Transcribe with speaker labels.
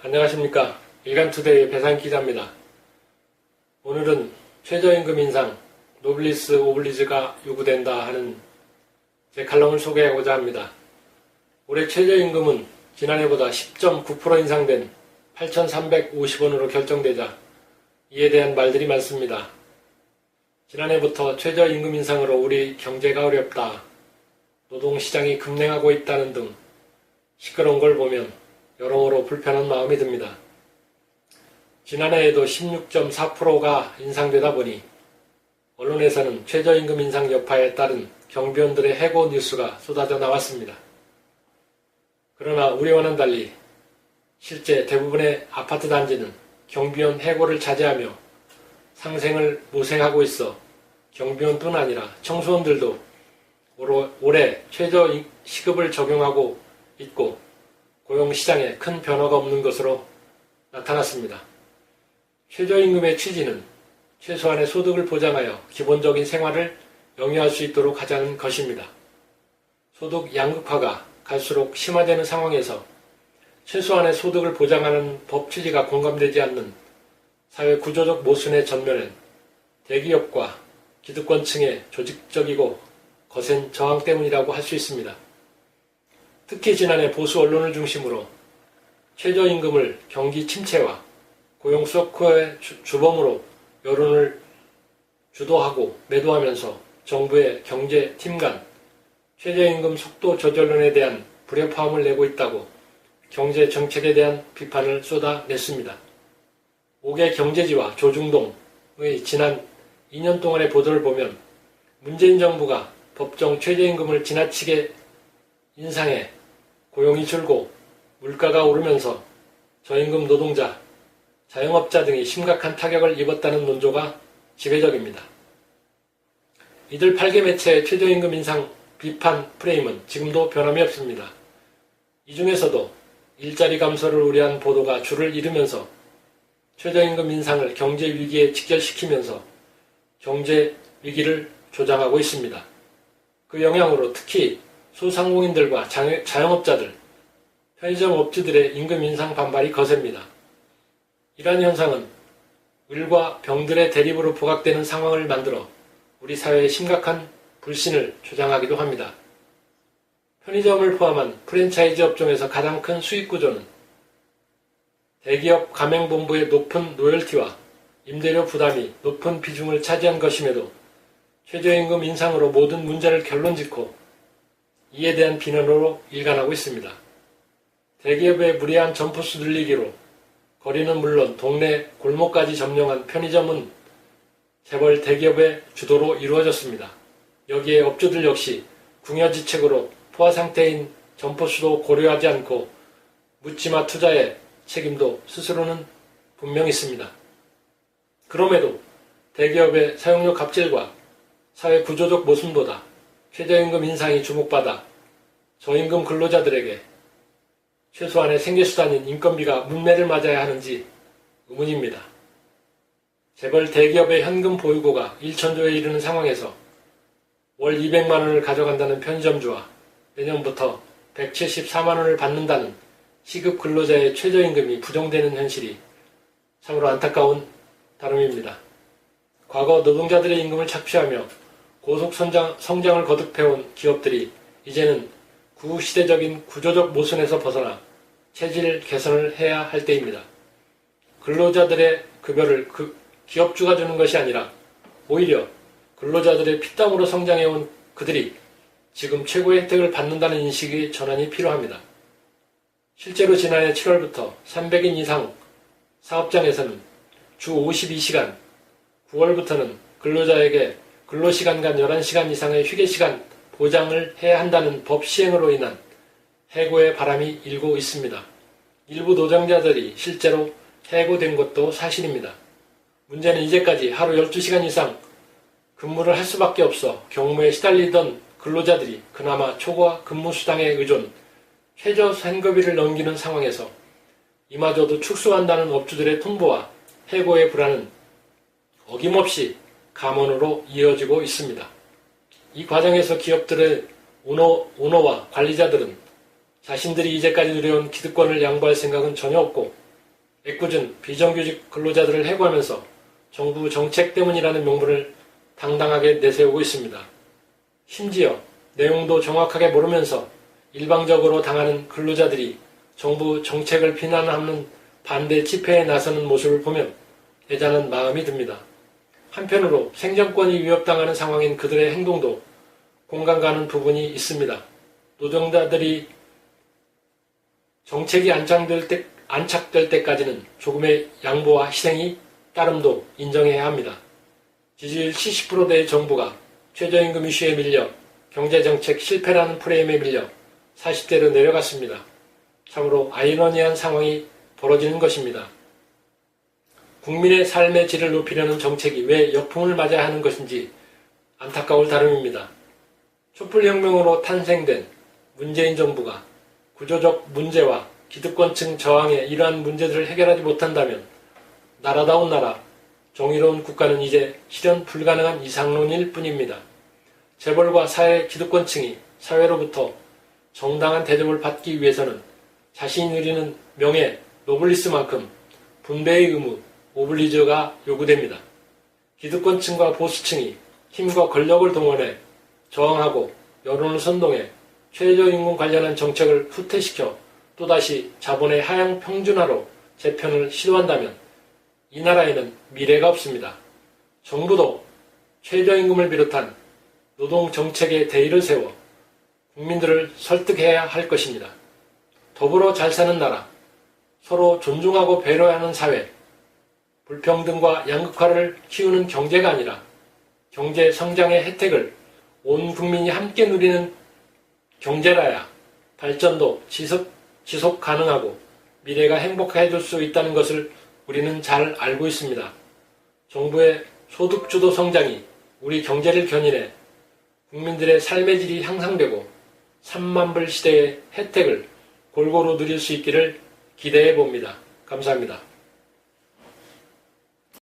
Speaker 1: 안녕하십니까. 일간투데이의 배상익 기자입니다. 오늘은 최저임금 인상, 노블리스 오블리주가 요구된다 하는 제 칼럼을 소개하고자 합니다. 올해 최저임금은 지난해보다 10.9% 인상된 8,350원으로 결정되자 이에 대한 말들이 많습니다. 지난해부터 최저임금 인상으로 우리 경제가 어렵다, 노동시장이 급냉하고 있다는 등 시끄러운 걸 보면 여러모로 불편한 마음이 듭니다. 지난해에도 16.4%가 인상되다 보니 언론에서는 최저임금 인상 여파에 따른 경비원들의 해고 뉴스가 쏟아져 나왔습니다. 그러나 우리와는 달리 실제 대부분의 아파트 단지는 경비원 해고를 자제하며 상생을 모색하고 있어 경비원뿐 아니라 청소원들도 올해 최저 시급을 적용하고 있고 고용시장에 큰 변화가 없는 것으로 나타났습니다. 최저임금의 취지는 최소한의 소득을 보장하여 기본적인 생활을 영위할 수 있도록 하자는 것입니다. 소득 양극화가 갈수록 심화되는 상황에서 최소한의 소득을 보장하는 법 취지가 공감되지 않는 사회 구조적 모순의 전면엔 대기업과 기득권층의 조직적이고 거센 저항 때문이라고 할 수 있습니다. 특히 지난해 보수 언론을 중심으로 최저임금을 경기 침체와 고용 쇼크의 주범으로 여론을 주도하고 매도하면서 정부의 경제 팀 간 최저임금 속도 조절론에 대한 불협화음을 내고 있다고 경제 정책에 대한 비판을 쏟아냈습니다. 5개 경제지와 조중동의 지난 2년 동안의 보도를 보면 문재인 정부가 법정 최저임금을 지나치게 인상해 고용이 줄고 물가가 오르면서 저임금 노동자, 자영업자 등이 심각한 타격을 입었다는 논조가 지배적입니다. 이들 8개 매체의 최저임금 인상 비판 프레임은 지금도 변함이 없습니다. 이 중에서도 일자리 감소를 우려한 보도가 줄을 이루면서 최저임금 인상을 경제 위기에 직결시키면서 경제 위기를 조장하고 있습니다. 그 영향으로 특히 소상공인들과 자영업자들, 편의점 업주들의 임금 인상 반발이 거셉니다. 이러한 현상은 을과 병들의 대립으로 부각되는 상황을 만들어 우리 사회에 심각한 불신을 조장하기도 합니다. 편의점을 포함한 프랜차이즈 업종에서 가장 큰 수익 구조는 대기업 가맹본부의 높은 로열티와 임대료 부담이 높은 비중을 차지한 것임에도 최저임금 인상으로 모든 문제를 결론짓고 이에 대한 비난으로 일관하고 있습니다. 대기업의 무리한 점포수 늘리기로 거리는 물론 동네 골목까지 점령한 편의점은 재벌 대기업의 주도로 이루어졌습니다. 여기에 업주들 역시 궁여지책으로 포화 상태인 점포수도 고려하지 않고 묻지마 투자의 책임도 스스로는 분명히 있습니다. 그럼에도 대기업의 사용료 갑질과 사회 구조적 모순보다 최저임금 인상이 주목받아 저임금 근로자들에게 최소한의 생계수단인 인건비가 문매를 맞아야 하는지 의문입니다. 재벌 대기업의 현금 보유고가 1천조에 이르는 상황에서 월 200만원을 가져간다는 편의점주와 내년부터 174만원을 받는다는 시급 근로자의 최저임금이 부정되는 현실이 참으로 안타까운 다름입니다. 과거 노동자들의 임금을 착취하며 고속 성장을 거듭해온 기업들이 이제는 구시대적인 구조적 모순에서 벗어나 체질 개선을 해야 할 때입니다. 근로자들의 급여를 기업주가 주는 것이 아니라 오히려 근로자들의 피땀으로 성장해온 그들이 지금 최고의 혜택을 받는다는 인식의 전환이 필요합니다. 실제로 지난해 7월부터 300인 이상 사업장에서는 주 52시간, 9월부터는 근로자에게 근로시간간 11시간 이상의 휴게시간 보장을 해야 한다는 법 시행으로 인한 해고의 바람이 일고 있습니다. 일부 노동자들이 실제로 해고된 것도 사실입니다. 문제는 이제까지 하루 12시간 이상 근무를 할 수밖에 없어 경무에 시달리던 근로자들이 그나마 초과 근무수당에 의존, 최저 생계비를 넘기는 상황에서 이마저도 축소한다는 업주들의 통보와 해고의 불안은 어김없이 감원으로 이어지고 있습니다. 이 과정에서 기업들의 오너와 관리자들은 자신들이 이제까지 누려온 기득권을 양보할 생각은 전혀 없고 애꿎은 비정규직 근로자들을 해고하면서 정부 정책 때문이라는 명분을 당당하게 내세우고 있습니다. 심지어 내용도 정확하게 모르면서 일방적으로 당하는 근로자들이 정부 정책을 비난하는 반대 집회에 나서는 모습을 보면 애잔한 마음이 듭니다. 한편으로 생존권이 위협당하는 상황인 그들의 행동도 공감 가는 부분이 있습니다. 노동자들이 정책이 안착될 때까지는 조금의 양보와 희생이 따름도 인정해야 합니다. 지지율 70%대의 정부가 최저임금 이슈에 밀려 경제정책 실패라는 프레임에 밀려 40대로 내려갔습니다. 참으로 아이러니한 상황이 벌어지는 것입니다. 국민의 삶의 질을 높이려는 정책이 왜 역풍을 맞아야 하는 것인지 안타까울 따름입니다. 촛불혁명으로 탄생된 문재인 정부가 구조적 문제와 기득권층 저항의 이러한 문제들을 해결하지 못한다면 나라다운 나라, 정의로운 국가는 이제 실현 불가능한 이상론일 뿐입니다. 재벌과 사회 기득권층이 사회로부터 정당한 대접을 받기 위해서는 자신이 누리는 명예, 노블리스만큼 분배의 의무, 오블리주가 요구됩니다. 기득권층과 보수층이 힘과 권력을 동원해 저항하고 여론을 선동해 최저임금 관련한 정책을 후퇴시켜 또다시 자본의 하향 평준화로 재편을 시도한다면 이 나라에는 미래가 없습니다. 정부도 최저임금을 비롯한 노동정책에 대의를 세워 국민들을 설득해야 할 것입니다. 더불어 잘 사는 나라, 서로 존중하고 배려하는 사회, 불평등과 양극화를 키우는 경제가 아니라 경제 성장의 혜택을 온 국민이 함께 누리는 경제라야 발전도 지속 가능하고 미래가 행복해질 수 있다는 것을 우리는 잘 알고 있습니다. 정부의 소득주도 성장이 우리 경제를 견인해 국민들의 삶의 질이 향상되고 3만 불 시대의 혜택을 골고루 누릴 수 있기를 기대해 봅니다. 감사합니다.